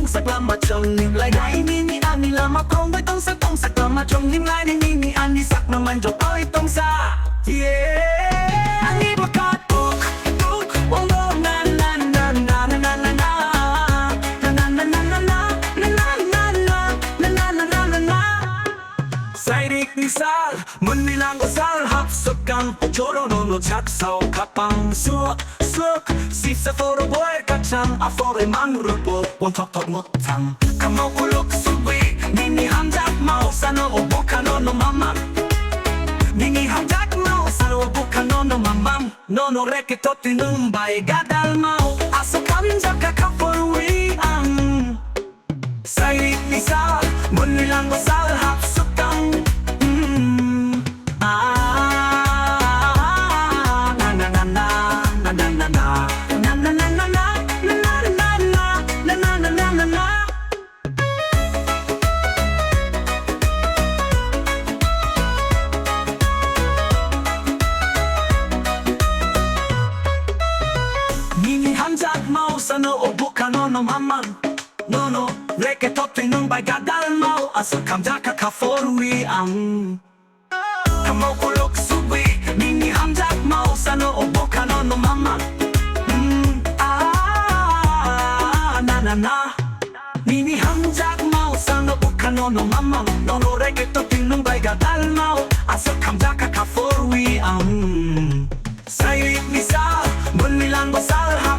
tông sạc làm mà chồng niệm lại ngay ni anh ni làm mà không với tông sạc làm mà chồng niệm lại ni anh ni sạc mà mình rồi tới tông xa yeah anh ni bạc cát bốc oh no na na na na na na na na na na na na na sai dik ni sal mun ni lang ko sal hap sok kang choro no chat sau kapang suok si sa for a boy kachang a for a man rupo won tok mo tang kamo kulok suwi ni hamjak mau sano obokano no mama ni hamjak mau sano obokano no mama no reke toti numbai gadal mau aso kamjak ka for we ang sai ni sa mun ni lang ko sal hap sok kang Sano obukano no mamang no reke topi nung bay gadal mau asa kamjaka ka forwi ang kamo kulok suwi nini hamjak mau sano obukano no mamang na nini hamjak mau sano obukano no mamang no reke topi nung bay gadal mau asa kamjaka ka forwi ang sayit ni sa mun nilang basal